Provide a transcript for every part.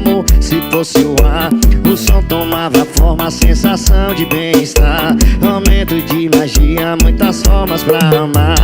como se fosse o ar. O som tomava forma, a sensação de bem-estar. Aumento de magia, muitas formas pra amar.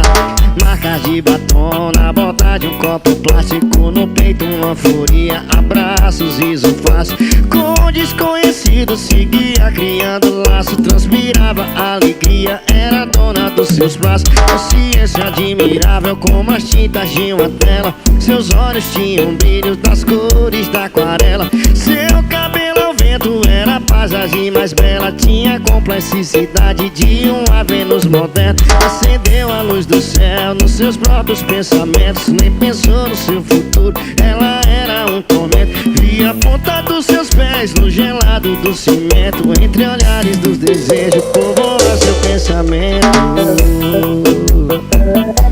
Marcas de batom na borda de um copo plástico. No peito uma furia, abraços, riso fácil. Com desconhecido seguia criando laço. Transpirava alegria, era dona dos seus braços. Consciência admirável como as tintas de uma tela. Seus olhos tinham brilho das cores da aquarela. Seu cabelo ao vento era a paisagem mais bela. Tinha a complexidade de uma Vênus moderna. Acendeu a luz do céu nos seus próprios pensamentos. Nem pensou no seu futuro, ela era um tormento. Via a ponta dos seus pés no gelado do cimento. Entre olhares dos desejos povoa seu pensamento.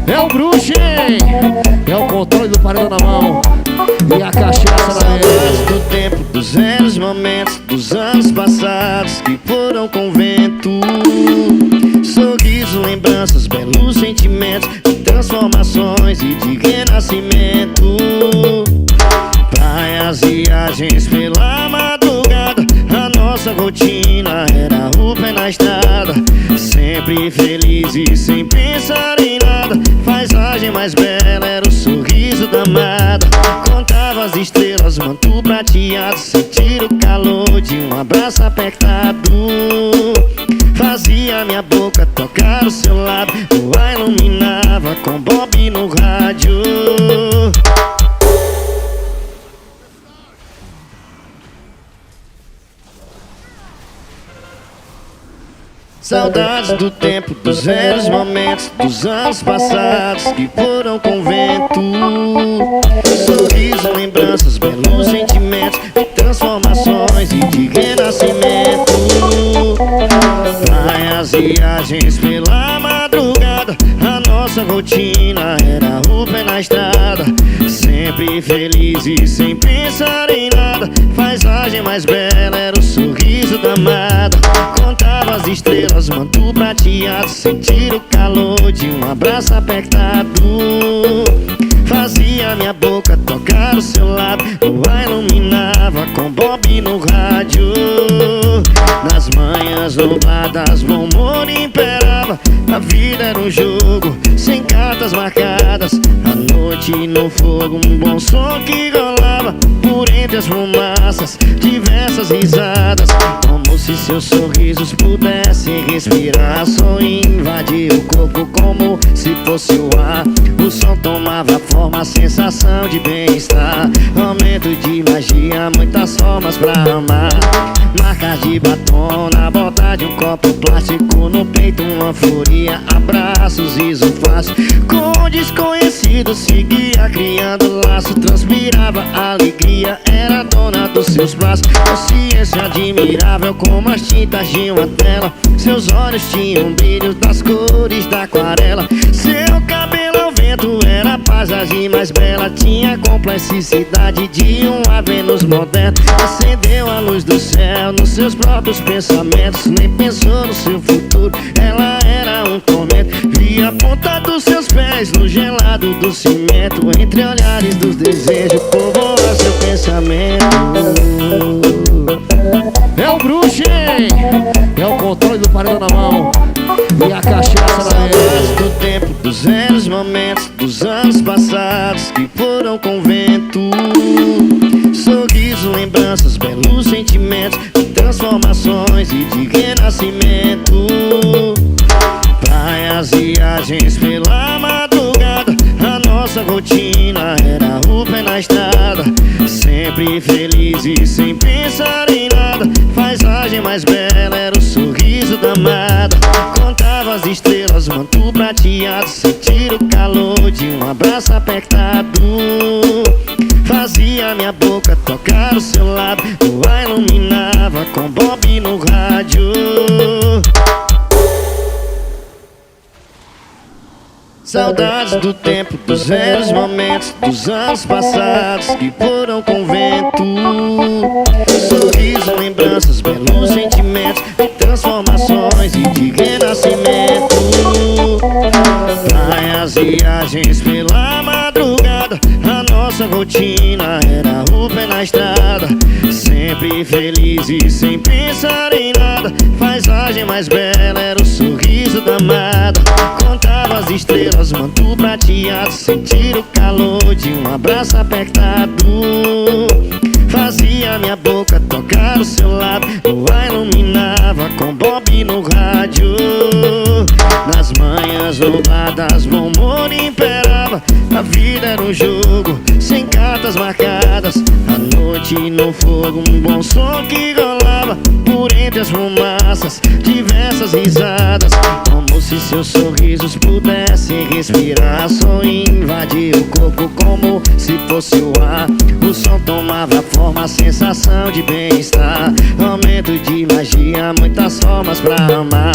É o bruxo, hein? É o controle do paredão na mão e a cachaça na mão. Saudades do tempo, dos velhos momentos, dos anos passados que foram com vento. Sorriso, lembranças, belos sentimentos de transformações e de renascimento. Praias, viagens pela madrugada. A nossa rotina era o pé na estrada. Sempre feliz e sem pensar em nada. Paisagem mais bela era o sorriso da amada. Contava as estrelas, manto prateado. Sentir o calor de um abraço apertado. Fazia minha boca tocar o seu lábio. A iluminava com Bob no rádio. Saudades do tempo, dos velhos momentos, dos anos passados que foram com vento. Sorriso, lembranças, belos sentimentos de transformações e de renascimento. Praias, viagens pela madrugada. A nossa rotina era o pé na estrada. Sempre feliz e sem pensar em nada. Paisagem mais bela era o sorriso da amada. Contava as estrelas, manto prateado. Sentir o calor de um abraço apertado. Fazia minha boca tocar o seu lábio. A iluminava com Bob no rádio. Nas manhãs nubladas o humor imperava. A vida era um jogo sem cartas marcadas. A noite no fogo, um bom som que rolava. Por entre as fumaças, diversas risadas. Como se seus sorrisos pudessem respirar. Só invadia o corpo como se fosse o ar. O som tomava forma, a sensação de bem-estar. Aumento de magia, muitas formas pra amar. Marcas de batom na borda de um copo plástico. No peito uma furia, abraços, riso fácil. Com desconhecido seguia criando laço. Transpirava alegria, era dona dos seus braços. Consciência admirável como as tintas de uma tela. Seus olhos tinham brilho das cores da aquarela. Seu cabelo ao vento era a paisagem mais bela. Tinha a complexidade de uma Vênus moderna. Acendeu a luz do céu nos seus próprios pensamentos. Nem pensou no seu futuro, ela era um tormento. Via a ponta dos seus pés no gelado do cimento. Entre olhares dos desejos povoa seu pensamento. É o bruxo, hein? É o controle do paredão na mão e a cachaça na mão. Saudades do tempo, dos velhos momentos, dos anos passados que foram com vento. Sorriso, lembranças, belos sentimentos de transformações e de renascimento. Praias, viagens pela madrugada. A nossa rotina era o pé na estrada. Sempre feliz e sem pensar em nada. Paisagem mais bela era o sorriso da amada. Contava as estrelas, manto prateado. Sentir o calor de um abraço apertado. Fazia minha boca tocar o seu lábio. A iluminava com Bob no rádio. Saudades do tempo, dos velhos momentos, dos anos passados que foram com vento. Sorriso, lembranças, belos sentimentos de transformações e de renascimento. Praias, viagens pela madrugada. A nossa rotina era o pé na estrada. sempre feliz e sem pensar em nada. Paisagem mais bela era o sorriso da amada. Contava as estrelas, manto prateado, sentir o calor de um abraço apertado. Fazia minha boca tocar o seu lado, lua iluminava com Bob no rádio. Nas manhãs nubladas, bom humor imperava. A vida era um jogo, sem cartas marcadas. A noite no fogo, um bom som que rolava. Por entre as fumaças, diversas risadas. Como se seus sorrisos pudessem respirar. Só invadia o corpo como se fosse o ar. O som tomava forma, sensação de bem-estar. Momento de magia, muitas formas pra amar.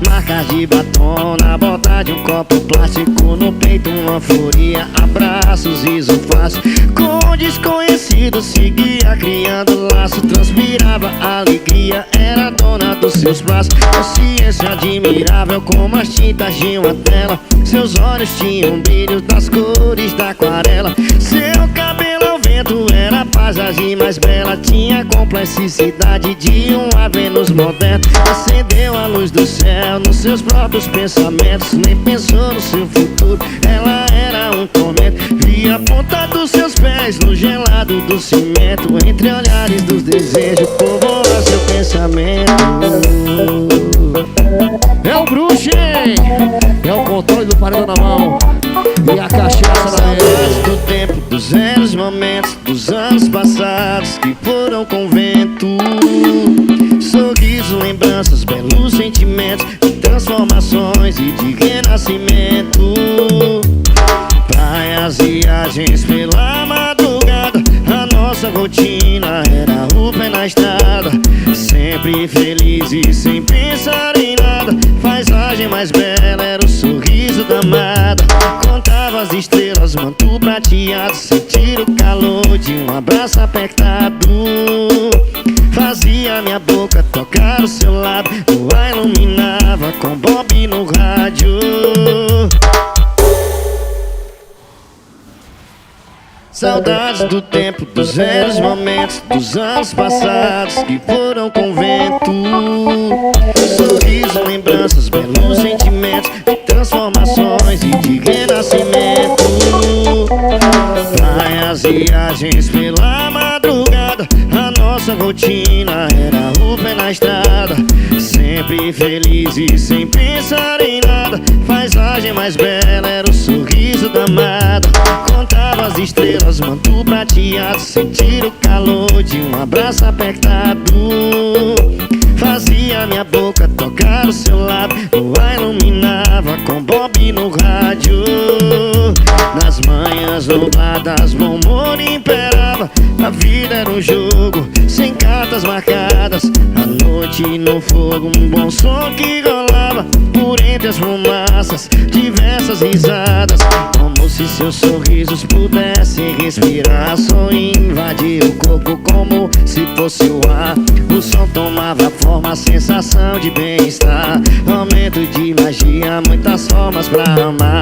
Marcas de batom na borda de um copo plástico. No peito uma floria, abraços, riso fácil. Com desconhecido seguia criando laço. Transpirava alegria, era dona dos seus braços. Consciência admirável como as tintas de uma tela. Seus olhos tinham brilho das cores da aquarela. Seu cabelo ao vento era a paisagem mais bela. Tinha complexidade de uma Vênus moderna. Acendeu a luz do céu nos seus próprios pensamentos. Nem pensou no seu futuro, ela era um tormento. Via a ponta dos seus pés no gelado do cimento. Entre olhares dos desejos povoa seu pensamento. É o bruxo, hein? É o controle do paredão na mão e a cachaça na Saudades do tempo, dos velhos momentos, dos anos passados que foram com vento. Sorriso, lembranças, belos sentimentos de transformações e de renascimento. Praias, viagens pela madrugada. A nossa rotina era o pé na estrada. Sempre feliz e sem pensar em nada. Paisagem mais bela era o sorriso da amada. Contava as estrelas, manto prateado, sentir o calor de um abraço apertado. Fazia minha boca tocar o seu lado, lua iluminava com Bob no rádio. Saudades do tempo, dos velhos momentos, dos anos passados que foram com vento. Sorriso, lembranças, belos sentimentos de transformações e de renascimento. Praias, viagens pela madrugada. A nossa rotina era o pé na estrada. Sempre feliz e sem pensar em nada. Paisagem mais bela era o sorriso da amada. Contava as estrelas, manto prateado, sentir o calor de um abraço apertado. Fazia minha boca tocar o seu lado, lua iluminava com Bob no rádio. Nas manhãs nubladas, bom humor imperava. A vida era um jogo, sem cartas marcadas. A noite no fogo, um bom som que rolava. Por entre as fumaças, diversas risadas. Como se seus sorrisos pudessem respirar. Só invadia o corpo como se fosse o ar. O som tomava forma, sensação de bem-estar. Momento de magia, muitas formas pra amar.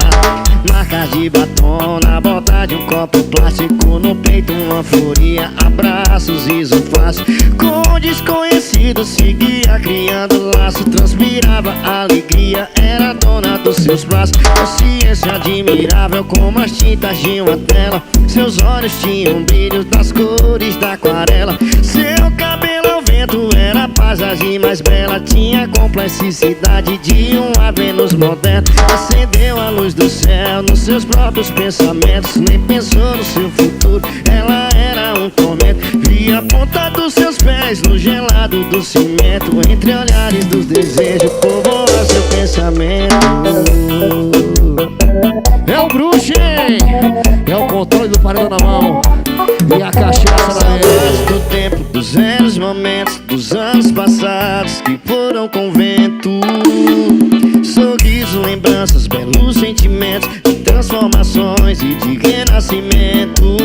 Marcas de batom na borda de um copo plástico. No peito uma floria, abraços, riso fácil. Com desconhecido seguia criando laço. Transpirava alegria, era dona dos seus braços. Consciência admirável como as tintas de uma tela. Seus olhos tinham brilho das cores da aquarela. Seu cabelo ao vento era a paisagem mais bela. Tinha complexidade de uma Vênus moderna. Acendeu a luz do céu nos seus próprios pensamentos. Nem pensou no seu futuro, ela era um tormento. Via a ponta dos seus pés no gelado do cimento. Entre olhares dos desejos povoa seu pensamento. É o bruxo, hein? É o controle do paredão na mão e a cachaça na Saudades do tempo, dos velhos momentos, dos anos passados que foram com vento. Sorriso, lembranças, belos sentimentos de transformações e de renascimento.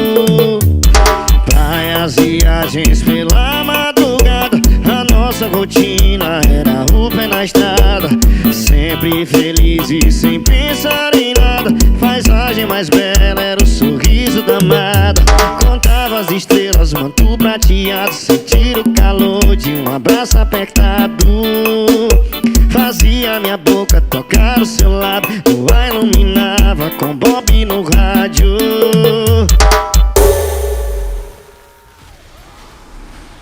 Praias, viagens pela madrugada. A nossa rotina era o pé na estrada. Sempre feliz e sem pensar em nada. Paisagem mais bela era o sorriso da amada. Contava as estrelas, manto prateado, sentir o calor de um abraço apertado. Fazia minha boca tocar o seu lado, o ar iluminava com Bob no rádio.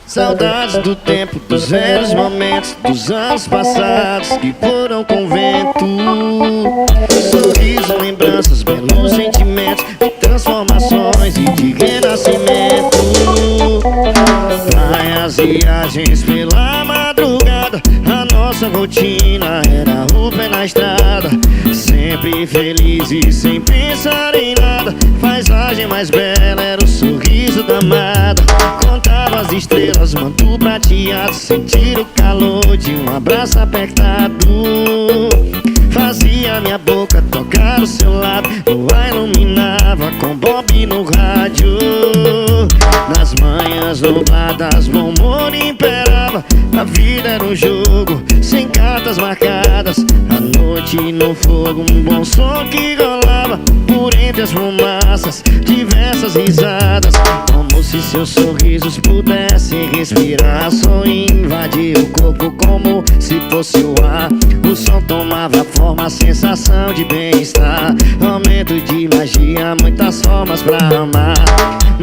Saudades do tempo, dos velhos momentos, dos anos passados que foram com vento. Sorriso, lembranças, belos sentimentos, de transformações e de renascimento. Praias, viagens pela madrugada, a nossa rotina era o pé na estrada. Sempre feliz e sem pensar em nada, paisagem mais bela era o sorriso da amada. Contava as estrelas, manto prateado, sentir o calor de um abraço apertado. Fazia minha boca tocar o seu lado, o ar iluminava com Bob no rádio. Nas manhãs nubladas, bom humor imperava, a vida era um jogo sem cartas marcadas. A noite no fogo, um bom som que rolava por entre as fumaças, diversas risadas. Como se seus sorrisos pudessem respirar, som invadia o corpo como se fosse o ar. O som tomava forma, a sensação de bem-estar, aumento de magia, muitas formas pra amar.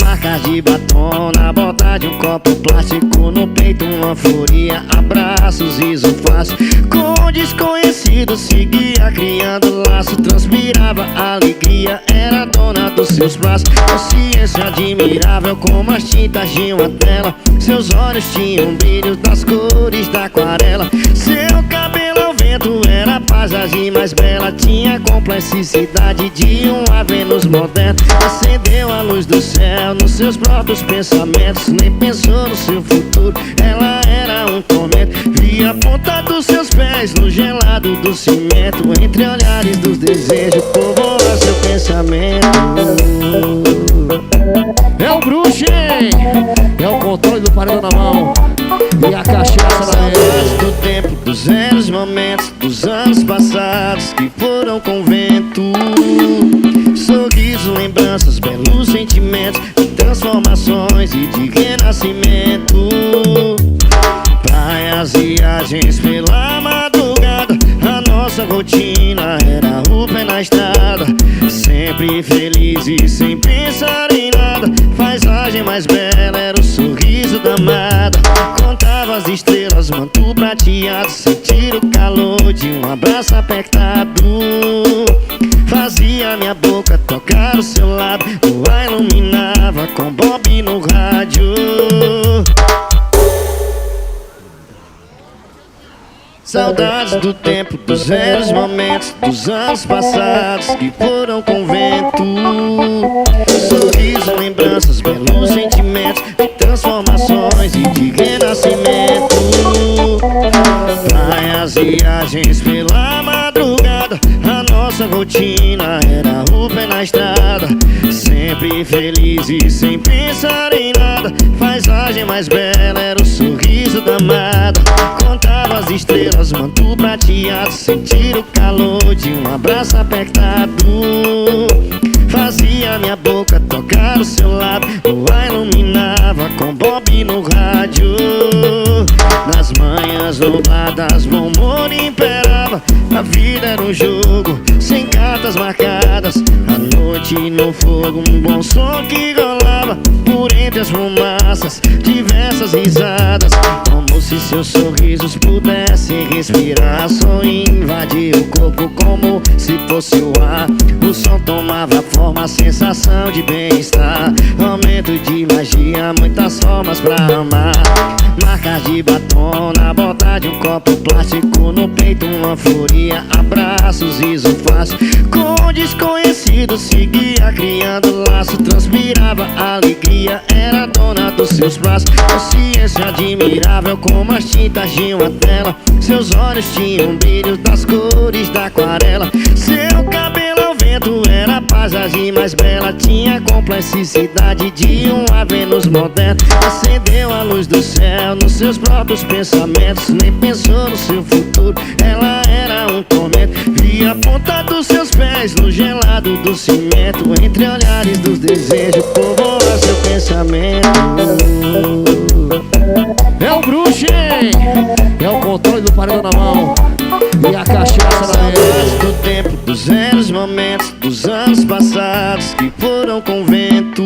Marcas de batom na borda de um copo plástico, no peito uma furia, abraços, riso fácil. Com desconhecidos seguia criando laço, transpirava alegria, era dona dos seus braços. Consciência admirável como as tintas de uma tela, seus olhos tinham brilho das cores da aquarela. Seu cabelo ao vento era a paisagem mais bela, tinha a complexidade de uma Vênus moderna. Acendeu a luz do céu nos seus próprios pensamentos, nem pensou no seu futuro, ela era um tormento. Via a ponta dos seus pés no gelado do cimento, entre olhares dos desejos povoa seu pensamento. É o bruxo, hein? É o controle do paredão na mão e a cachaça na Saudades do tempo, dos velhos momentos, dos anos passados que foram com vento. Sorriso, lembranças, belos sentimentos, de transformações e de renascimento. Praias, viagens pela madrugada, a nossa rotina era o pé na estrada. Sempre feliz e sem pensar em nada, paisagem mais bela era o sorriso da amada. Contava as estrelas, manto prateado, sentir o calor de um abraço apertado. Fazia minha boca tocar o seu lado, o ar iluminava com Bob no rádio. Saudades do tempo, dos velhos momentos, dos anos passados que foram com vento. Sorriso, lembranças, belos sentimentos, de transformações e de renascimento. Praias, viagens pela madrugada, a nossa rotina era o pé na estrada. Sempre feliz e sem pensar em nada, paisagem mais bela era o sorriso da amada. Contava as estrelas, manto prateado, sentir o calor de um abraço apertado. Fazia minha boca tocar o seu lado, o ar iluminava com Bob no rádio. Nas manhãs nubladas, bom humor imperava, a vida era um jogo sem cartas marcadas. A noite no fogo, um bom som que rolava por entre as fumaças, diversas risadas. Como se seus sorrisos pudessem respirar, som invadia o corpo como se fosse o ar. O som tomava forma, a sensação de bem-estar, aumento de magia, muitas formas pra amar. Marcas de batom na borda de um copo plástico, no peito uma furia, abraços, riso fácil. Com desconhecidos seguia criando laço, transpirava alegria, era dona dos seus braços. Consciência admirável como as tintas de uma tela, seus olhos tinham brilho das cores da aquarela. Seu cabelo ao vento era a paisagem mais bela, tinha a complexidade de uma Vênus moderna. Acendeu a luz do céu nos seus próprios pensamentos, nem pensou no seu futuro, ela era um tormento. Via a ponta dos seus pés no gelado do cimento, entre olhares dos desejos povoa seu pensamento. pensamento. É o bruxo, hein? É o controle do paredão na mão e a cachaça na mesa. Saudades do tempo, dos velhos momentos, dos anos passados que foram com vento.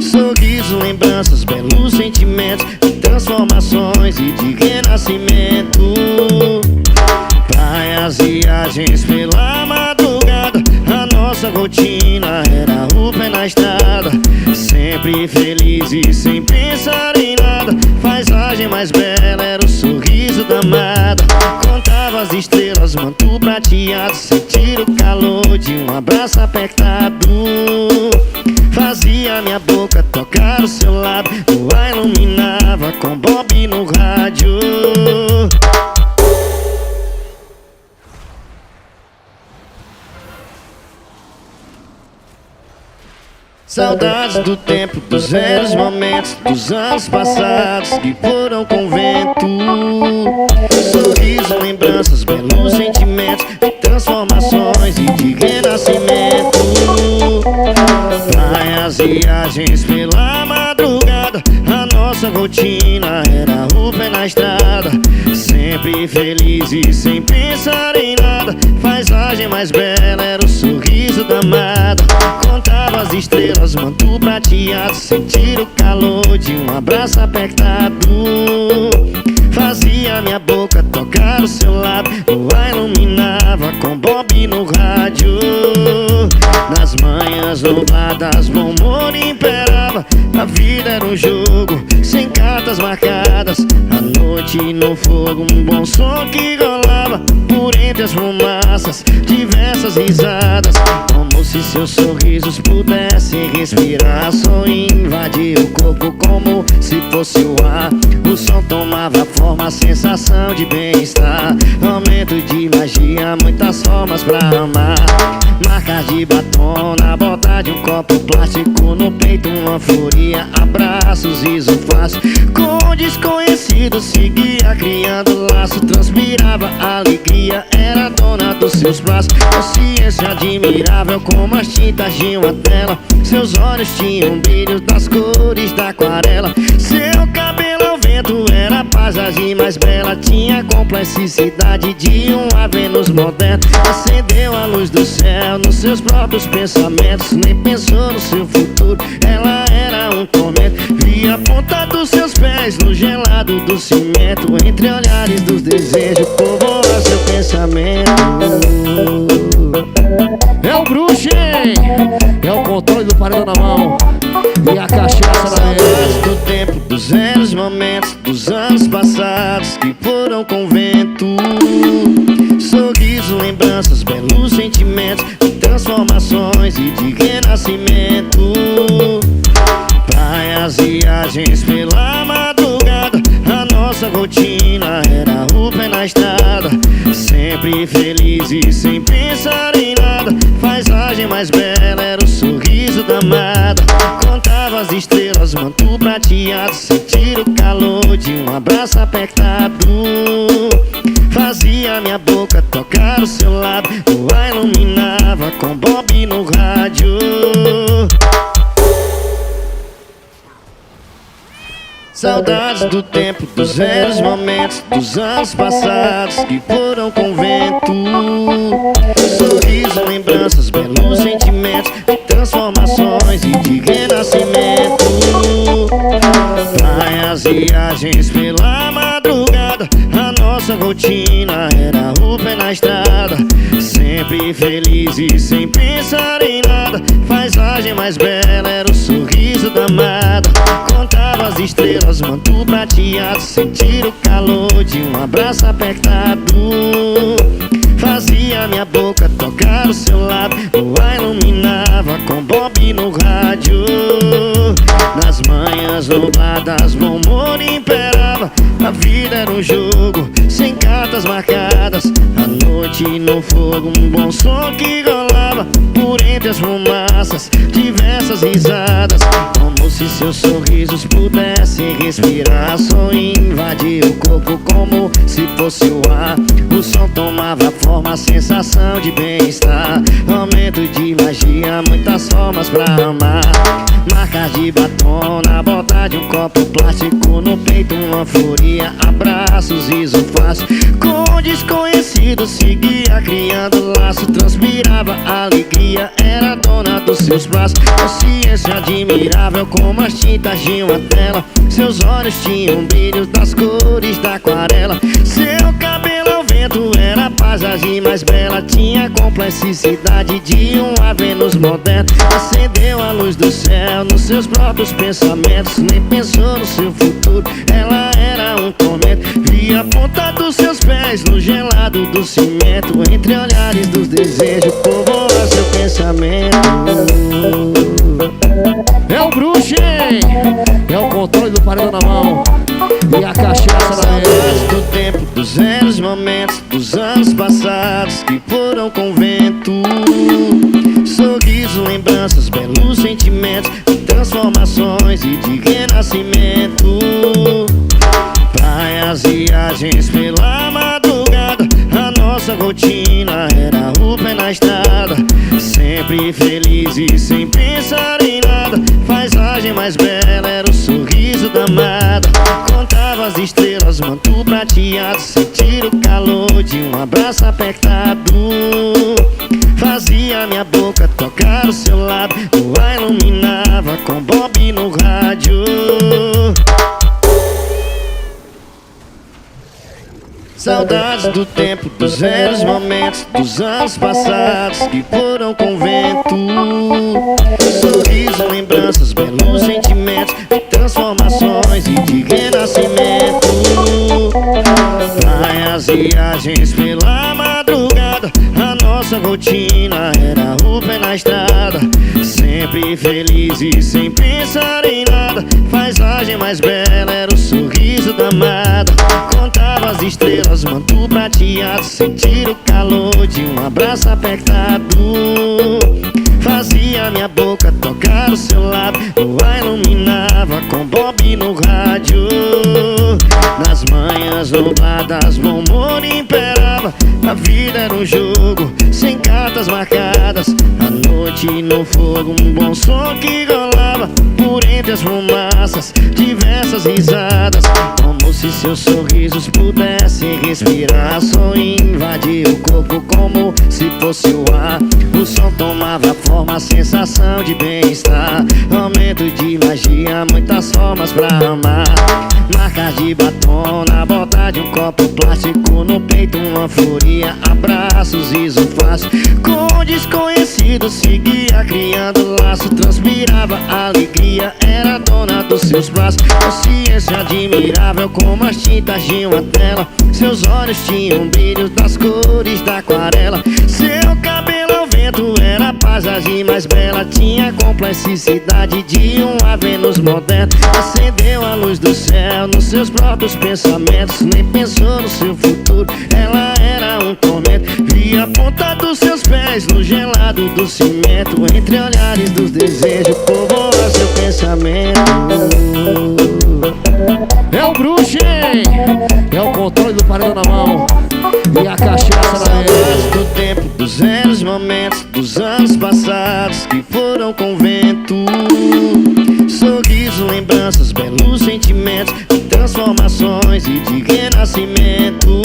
Sorriso, lembranças, belos sentimentos, de transformações e de renascimento. Praias, viagens pela madrugada, a nossa rotina era o pé na estrada. Sempre feliz e sem pensar em nada. Paisagem mais bela era o sorriso da amada. Contava as estrelas, manto prateado, sentir o calor de um abraço apertado. Fazia minha boca tocar o seu lábio, lua iluminava com Bob no rádio. Saudades do tempo, dos velhos momentos, dos anos passados que foram com vento. Sorriso, lembranças, belos sentimentos, de transformações e de renascimento. Praias, viagens pela madrugada, a nossa rotina era o pé na estrada. Sempre feliz e sem pensar em nada. Paisagem mais bela era o sorriso da amada. Contava as estrelas, manto prateado, sentir o calor de um abraço apertado. Fazia minha boca tocar o seu lábio, lua iluminava com Bob no rádio. Nas manhãs nubladas, bom humor imperava. A vida era um jogo, sem cartas marcadas. A noite no fogo, um bom som que rolava. Por entre as fumaças, diversas risadas. Como se seus sorrisos pudessem respirar. Som invadia o corpo como se fosse o ar. O som tomava forma, sensação de bem-estar. Momento de magia, muitas formas pra amar. Marcas de batom na borda de um copo plástico. No peito uma furia, abraços, riso fácil. Com desconhecidos seguia criando laço. Transpirava alegria, era dona dos seus braços. Consciência admirável como as tintas de uma tela. Seus olhos tinham brilho das cores da aquarela. Seu cabelo ao vento era a paisagem mais bela. Tinha a complexidade de uma Vênus moderna. Acendeu a luz do céu nos seus próprios pensamentos. Nem pensou no seu futuro, ela era um tormento. Via a ponta dos seus pés no gelado do cimento. Entre olhares dos desejos, povoa seu pensamento. É o bruxo, hein? É o controle do paredão na mão e a cachaça na mesa. Saudades do tempo, dos velhos momentos, dos anos passados que foram com vento. Sorriso, lembranças, belos sentimentos, de transformações e de renascimento. Praias, viagens pela madrugada, a nossa rotina era o pé na estrada. Sempre feliz e sem pensar em nada. Paisagem mais bela era o sorriso da amada. Contava as estrelas, manto prateado, sentir o calor de um abraço apertado. Fazia minha boca tocar o seu lábio, lua iluminava com Bob no rádio. Saudades do tempo, dos velhos momentos, dos anos passados que foram com vento. Sorriso, lembranças, belos sentimentos, de transformações e de renascimento. Praias, viagens pela madrugada, a nossa rotina era o pé na estrada. Sempre feliz e sem pensar em nada. Paisagem mais bela era o sorriso da amada. Contava as estrelas, manto prateado, sentir o calor de um abraço apertado. Fazia minha boca tocar o seu lábio, lua iluminava com Bob no rádio. Nas manhãs nubladas, bom humor imperava. A vida era um jogo, sem cartas cartas marcadas, a noite no fogo, um bom som que rolava por entre as fumaças, diversas risadas, como se seus sorrisos pudessem respirar. Só invadia o corpo como se fosse o ar. O som tomava forma, sensação de bem-estar, aumento de magia, muitas formas pra amar. Marcas de batom na borda de um copo plástico, no peito uma fúria, abraços, riso fácil. Com o desconhecido seguia criando laço, transpirava alegria, era dona dos seus braços. Consciência admirável como as tintas de uma tela, seus olhos tinham brilho das cores da aquarela. Seu cabelo ao vento era a paisagem mais bela, tinha a complexidade de uma Vênus moderna. Acendeu a luz do céu nos seus próprios pensamentos, nem pensou no seu futuro, ela era um tormento. Via a ponta dos seus pés no gelado do cimento, entre olhares dos desejos povoa seu pensamento. É o bruxo, hein? É o controle do paredão na mão e a cachaça na Saudades do tempo, dos velhos momentos, dos anos passados que foram com vento. Sorriso, lembranças, belos sentimentos, de transformações e de renascimento. Praias, viagens pela madrugada, a nossa rotina era o pé na estrada, sempre feliz e sem pensar em nada. Paisagem mais bela era o sorriso da amada. Contava as estrelas, manto prateado, sentir o calor de um abraço apertado. Fazia minha boca tocar o seu lado, o ar iluminava com Bob no rádio. Saudades do tempo, dos velhos momentos, dos anos passados que foram com vento. Sorriso, lembranças, belos sentimentos, de transformações e de renascimento. Praias, viagens pela madrugada, a nossa rotina era o pé na estrada, sempre feliz e sem pensar em nada. Paisagem mais bela era o sorriso da amada. Contava as estrelas, manto prateado, sentir o calor de um abraço apertado. Fazia minha boca tocar o seu lado, o ar iluminava com Bob no rádio. Nas manhãs nubladas, bom humor imperava, a vida era um jogo sem cartas marcadas, a noite no fogo, um bom som que rolava por entre as fumaças, diversas risadas, como se seus sorrisos pudessem respirar. Só invadia o corpo como se fosse o ar. O som tomava forma, sensação de bem-estar, aumento de magia, muitas formas pra amar. Marcas de batom na borda de um copo plástico, no peito uma fúria, abraços, riso fácil. Com o desconhecido seguia criando laço, transpirava alegria, era dona dos seus braços. Consciência admirável como as tintas de uma tela, seus olhos tinham brilho das cores da aquarela. Seu cabelo ao vento era a paisagem mais bela, tinha a complexidade de uma Vênus moderna. Acendeu a luz do céu nos seus próprios pensamentos, nem pensou no seu futuro, ela era um tormento. Via a ponta dos seus pés no gelado do cimento, entre olhares dos desejos povoa seu pensamento. É o bruxo, hein? É o controle do paredão na mão e a cachaça na Saudades do tempo, dos velhos momentos, dos anos passados que foram com vento. Sorriso, lembranças, belos sentimentos, de transformações e de renascimento.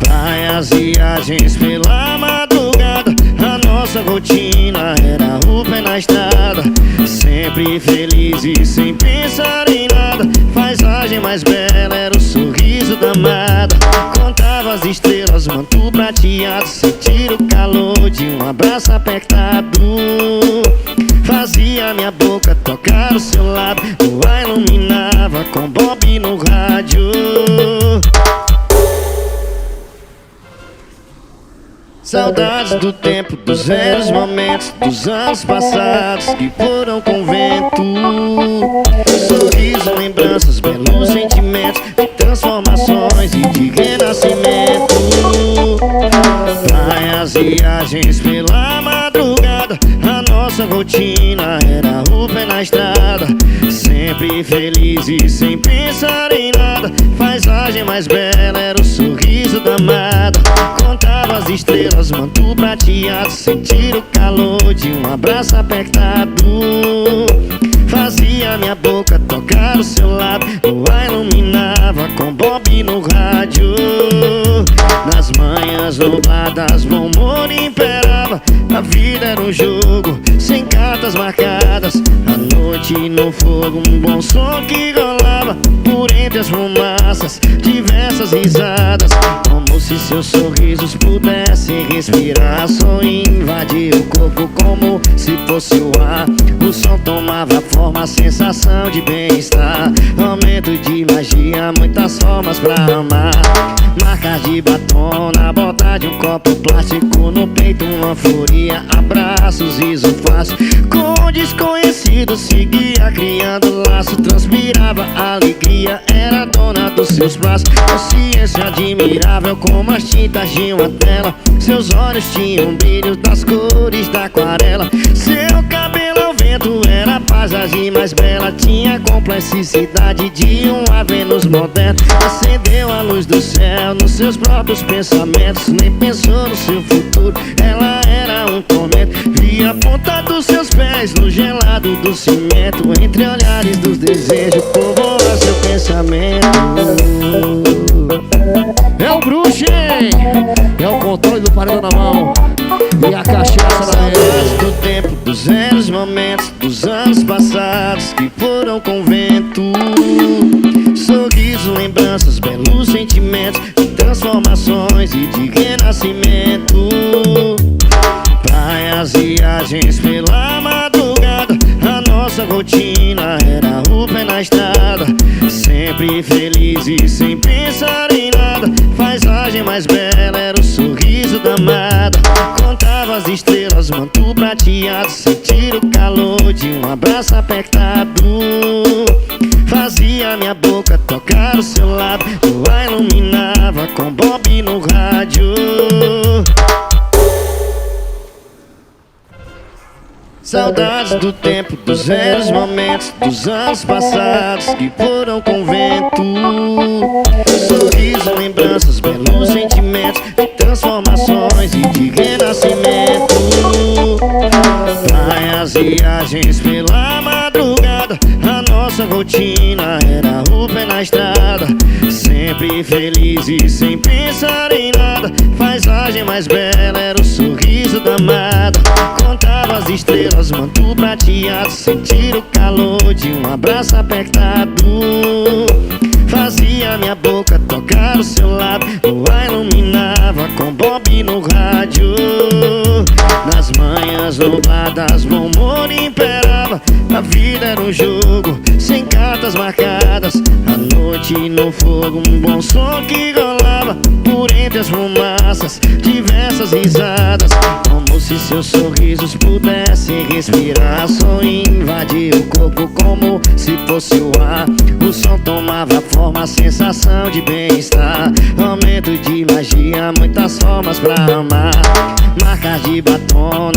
Praias, viagens pela madrugada, a nossa rotina era o pé na estrada, sempre feliz e sem pensar em nada. Paisagem mais bela era o sorriso da amada. Contava as estrelas, manto prateado, sentir o calor de um abraço apertado. Fazia minha boca tocar o seu lado, o ar iluminava com Bob no rádio. Saudades do tempo, dos velhos momentos, dos anos passados que foram com vento. Sorriso, lembranças, belos sentimentos de transformações e de renascimento. Praias, viagens pela madrugada, a nossa rotina era o pé na estrada. Sempre feliz e sem pensar em nada. Paisagem mais bela era o sorriso da amada. Contava as estrelas, manto prateado, sentir o calor de um abraço apertado. Fazia minha boca tocar o seu lado, lua iluminava com Bob no rádio. Nas manhãs nubladas, bom humor imperava. A vida era um jogo, sem cartas marcadas. A noite no fogo, um bom som que rolava. Por entre as fumaças, diversas risadas. Como se seus sorrisos pudessem respirar. Som invadia o corpo como se fosse o ar. O som tomava forma, a sensação de bem-estar. Aumento de magia, muitas formas pra amar. Marcas de batom na borda de um copo plástico. No peito uma furia, abraços, riso fácil. Com desconhecido seguia criando laço. Transpirava alegria, era dona dos seus braços. Consciência admirável como as tintas de uma tela. Seus olhos tinham brilho das cores da aquarela. Seu cabelo ao vento era a paisagem mais bela. Tinha a complexidade de uma Vênus moderna. Acendeu a luz do céu nos seus próprios pensamentos. Nem pensou no seu futuro, ela era um tormento. Via a ponta dos seus pés no gelado do cimento. Entre olhares dos desejos, povoa seu pensamento. É o bruxo, hein? É o controle do paredão na mão e a cachaça na Saudades do tempo, dos velhos momentos, dos anos passados que foram com vento. Sorriso, lembranças, belos sentimentos de transformações e de renascimento. Praias, viagens pela madrugada, a nossa rotina era o pé na estrada. Sempre feliz e sem pensar em nada. Paisagem mais bela era o sorriso da amada. Contava as estrelas, manto prateado, sentir o calor de um abraço apertado. Fazia minha boca tocar o seu lado, lua iluminava com Bob no rádio. Saudades do tempo, dos velhos momentos, dos anos passados que foram com vento. Sorriso, lembranças, belos sentimentos de transformações e de renascimento. Praias, viagens pela madrugada, a nossa rotina era o pé na estrada. Sempre feliz e sem pensar em nada. Paisagem mais bela era o sorriso da amada. Contava as estrelas, manto prateado, sentir o calor de um abraço apertado. Fazia minha boca tocar o seu lado, lua iluminava com Bob no rádio. Nas manhãs nubladas, bom humor imperava. A vida era um jogo, sem cartas marcadas. A noite no fogo, um bom som que rolava. Por entre as fumaças, diversas risadas. Como se seus sorrisos pudessem respirar. Som invadia o corpo como se fosse o ar. O som tomava forma, a sensação de bem-estar. Aumento de magia, muitas formas pra amar. Marcas de batom